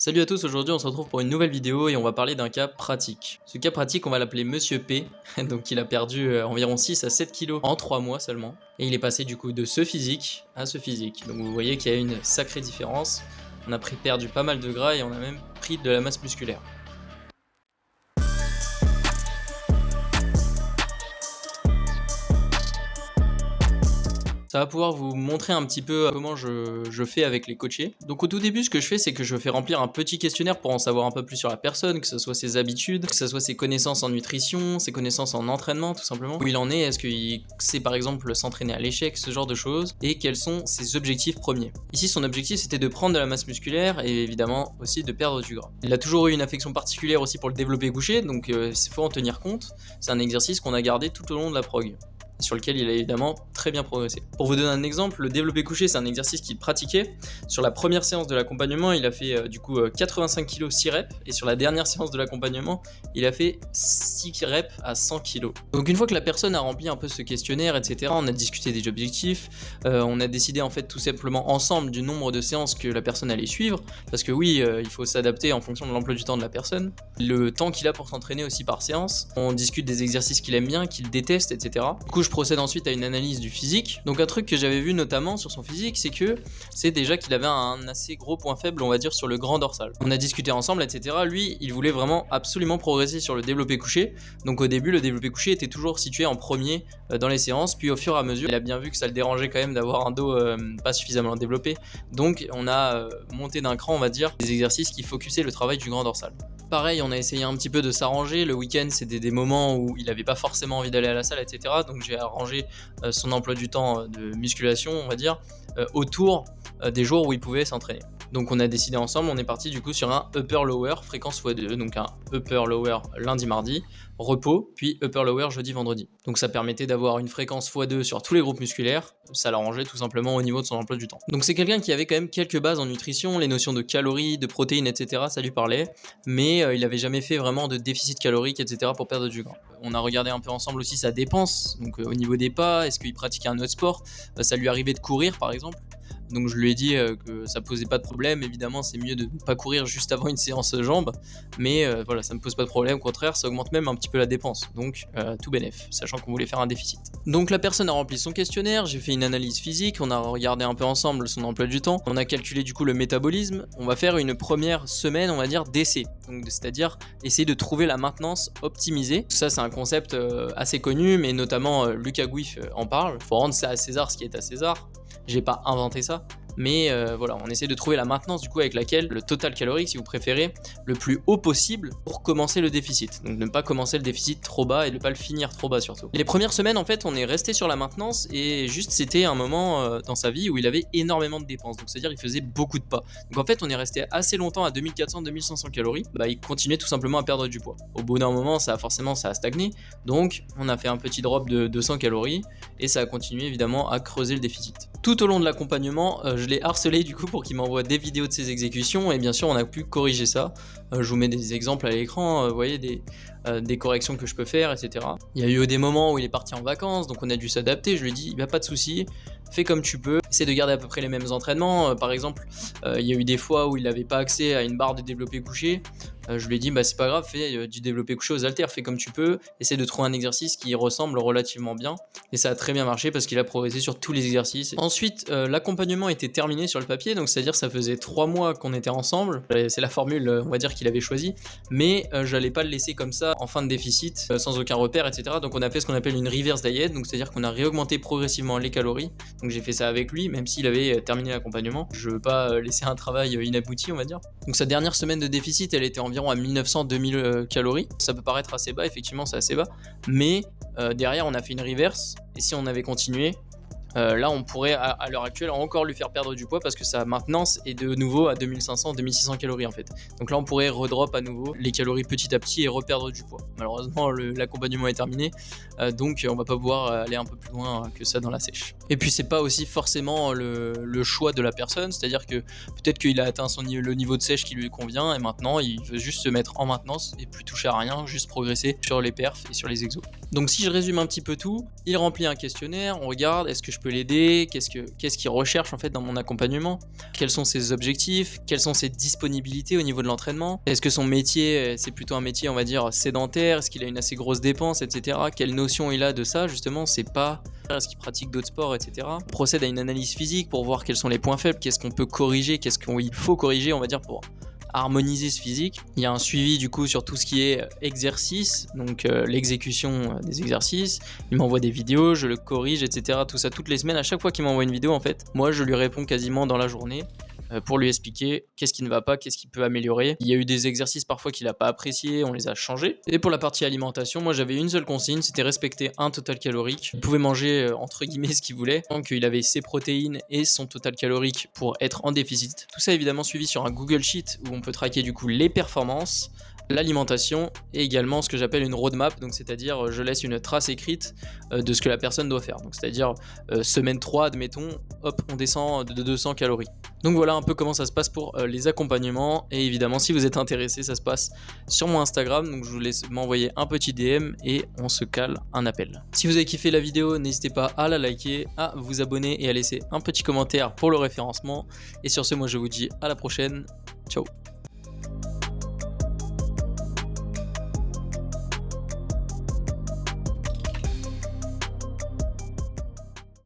Salut à tous, aujourd'hui on se retrouve pour une nouvelle vidéo et on va parler d'un cas pratique. Ce cas pratique on va l'appeler Monsieur P, donc il a perdu environ 6 à 7 kilos en 3 mois seulement. Et il est passé du coup de ce physique à ce physique. Donc vous voyez qu'il y a une sacrée différence. On a perdu pas mal de gras et on a même pris de la masse musculaire. Ça va pouvoir vous montrer un petit peu comment je fais avec les coachés. Donc au tout début, ce que je fais, c'est que je fais remplir un petit questionnaire pour en savoir un peu plus sur la personne, que ce soit ses habitudes, que ce soit ses connaissances en nutrition, ses connaissances en entraînement tout simplement. Où il en est, est-ce qu'il sait par exemple s'entraîner à l'échec, ce genre de choses, et quels sont ses objectifs premiers. Ici, son objectif c'était de prendre de la masse musculaire et évidemment aussi de perdre du gras. Il a toujours eu une affection particulière aussi pour le développé couché, donc il faut en tenir compte. C'est un exercice qu'on a gardé tout au long de la prog, sur lequel il a évidemment très bien progressé. Pour vous donner un exemple, le développé couché, c'est un exercice qu'il pratiquait. Sur la première séance de l'accompagnement, il a fait du coup 85 kg 6 reps, et sur la dernière séance de l'accompagnement, il a fait 6 reps à 100 kg. Donc une fois que la personne a rempli un peu ce questionnaire, etc., on a discuté des objectifs, on a décidé en fait tout simplement ensemble du nombre de séances que la personne allait suivre, parce que oui, il faut s'adapter en fonction de l'emploi du temps de la personne, le temps qu'il a pour s'entraîner aussi par séance, on discute des exercices qu'il aime bien, qu'il déteste, etc. Du coup, je procède ensuite à une analyse du physique. Donc un truc que j'avais vu notamment sur son physique, c'est déjà qu'il avait un assez gros point faible, on va dire, sur le grand dorsal. On a discuté ensemble, etc. Lui, il voulait vraiment absolument progresser sur le développé couché. Donc au début, le développé couché était toujours situé en premier dans les séances, puis au fur et à mesure, il a bien vu que ça le dérangeait quand même d'avoir un dos pas suffisamment développé. Donc on a monté d'un cran, on va dire, des exercices qui focusaient le travail du grand dorsal. Pareil, on a essayé un petit peu de s'arranger. Le week-end, c'était des moments où il n'avait pas forcément envie d'aller à la salle, etc. Donc j'ai arrangé son emploi du temps de musculation, on va dire, autour des jours où il pouvait s'entraîner. Donc on a décidé ensemble, on est parti du coup sur un upper-lower, fréquence x2, donc un upper-lower lundi-mardi, repos, puis upper-lower jeudi-vendredi. Donc ça permettait d'avoir une fréquence x2 sur tous les groupes musculaires, ça l'arrangeait tout simplement au niveau de son emploi du temps. Donc c'est quelqu'un qui avait quand même quelques bases en nutrition, les notions de calories, de protéines, etc. ça lui parlait, mais il n'avait jamais fait vraiment de déficit calorique, etc. pour perdre du gras. On a regardé un peu ensemble aussi sa dépense, donc au niveau des pas, est-ce qu'il pratiquait un autre sport, ça lui arrivait de courir par exemple. Donc je lui ai dit que ça posait pas de problème, évidemment c'est mieux de ne pas courir juste avant une séance jambes, mais voilà, ça me pose pas de problème, au contraire ça augmente même un petit peu la dépense, donc tout bénef, sachant qu'on voulait faire un déficit. Donc la personne a rempli son questionnaire, j'ai fait une analyse physique, on a regardé un peu ensemble son emploi du temps, on a calculé du coup le métabolisme, on va faire une première semaine on va dire d'essai, c'est-à-dire essayer de trouver la maintenance optimisée. Ça c'est un concept assez connu, mais notamment Lucas Guif en parle, faut rendre ça à César ce qui est à César. J'ai pas inventé ça, mais voilà, on essaie de trouver la maintenance du coup avec laquelle le total calorique, si vous préférez, le plus haut possible pour commencer le déficit. Donc ne pas commencer le déficit trop bas et ne pas le finir trop bas surtout. Les premières semaines en fait, on est resté sur la maintenance et juste c'était un moment dans sa vie où il avait énormément de dépenses. Donc c'est-à-dire il faisait beaucoup de pas. Donc en fait, on est resté assez longtemps à 2400-2500 calories. Bah il continuait tout simplement à perdre du poids. Au bout d'un moment, ça a stagné. Donc on a fait un petit drop de 200 calories et ça a continué évidemment à creuser le déficit. Tout au long de l'accompagnement, je l'ai harcelé du coup pour qu'il m'envoie des vidéos de ses exécutions et bien sûr on a pu corriger ça. Je vous mets des exemples à l'écran, vous voyez des corrections que je peux faire, etc. Il y a eu des moments où il est parti en vacances, donc on a dû s'adapter. Je lui ai dit, il n'y a pas de souci, fais comme tu peux, essaie de garder à peu près les mêmes entraînements. Par exemple, il y a eu des fois où il n'avait pas accès à une barre de développé couché. Je lui ai dit, bah c'est pas grave, fais du développé couché aux haltères, fais comme tu peux, essaie de trouver un exercice qui ressemble relativement bien. Et ça a très bien marché parce qu'il a progressé sur tous les exercices. Ensuite, l'accompagnement était terminé sur le papier, donc c'est-à-dire ça faisait 3 mois qu'on était ensemble. C'est la formule, on va dire, qu'il avait choisie, mais j'allais pas le laisser comme ça en fin de déficit, sans aucun repère, etc. Donc on a fait ce qu'on appelle une reverse diet, donc c'est-à-dire qu'on a réaugmenté progressivement les calories. Donc j'ai fait ça avec lui, même s'il avait terminé l'accompagnement. Je veux pas laisser un travail inabouti, on va dire. Donc sa dernière semaine de déficit, elle était environ à 1900-2000 calories. Ça peut paraître assez bas, effectivement c'est assez bas, mais derrière on a fait une reverse, et si on avait continué, là on pourrait à l'heure actuelle encore lui faire perdre du poids parce que sa maintenance est de nouveau à 2500-2600 calories en fait. Donc là on pourrait redrop à nouveau les calories petit à petit et reperdre du poids. Malheureusement l'accompagnement est terminé, donc on va pas pouvoir aller un peu plus loin que ça dans la sèche. Et puis c'est pas aussi forcément le choix de la personne, c'est à dire que peut-être qu'il a atteint le niveau de sèche qui lui convient et maintenant il veut juste se mettre en maintenance et plus toucher à rien, juste progresser sur les perfs et sur les exos. Donc si je résume un petit peu tout, il remplit un questionnaire, on regarde est-ce que je peux l'aider, qu'est-ce qu'il recherche en fait dans mon accompagnement, quels sont ses objectifs, quelles sont ses disponibilités au niveau de l'entraînement, est-ce que son métier c'est plutôt un métier on va dire sédentaire, est-ce qu'il a une assez grosse dépense, etc. Quelle notion il a de ça justement, c'est pas, est-ce qu'il pratique d'autres sports, etc. On procède à une analyse physique pour voir quels sont les points faibles, qu'est-ce qu'on peut corriger, qu'est-ce qu'il faut corriger on va dire pour harmoniser ce physique. Il y a un suivi du coup sur tout ce qui est exercice, donc l'exécution des exercices. Il m'envoie des vidéos, je le corrige, etc. Tout ça toutes les semaines. À chaque fois qu'il m'envoie une vidéo, en fait, moi je lui réponds quasiment dans la journée pour lui expliquer qu'est-ce qui ne va pas, qu'est-ce qu'il peut améliorer. Il y a eu des exercices parfois qu'il n'a pas apprécié, on les a changés. Et pour la partie alimentation, moi j'avais une seule consigne, c'était respecter un total calorique. Il pouvait manger entre guillemets ce qu'il voulait, tant qu'il avait ses protéines et son total calorique pour être en déficit. Tout ça évidemment suivi sur un Google Sheet où on peut traquer du coup les performances, l'alimentation et également ce que j'appelle une roadmap, donc c'est-à-dire je laisse une trace écrite de ce que la personne doit faire, donc c'est-à-dire semaine 3 admettons, hop on descend de 200 calories. Donc voilà un peu comment ça se passe pour les accompagnements, et évidemment si vous êtes intéressé ça se passe sur mon Instagram, donc je vous laisse m'envoyer un petit DM et on se cale un appel. Si vous avez kiffé la vidéo, n'hésitez pas à la liker, à vous abonner et à laisser un petit commentaire pour le référencement, et sur ce moi je vous dis à la prochaine, ciao.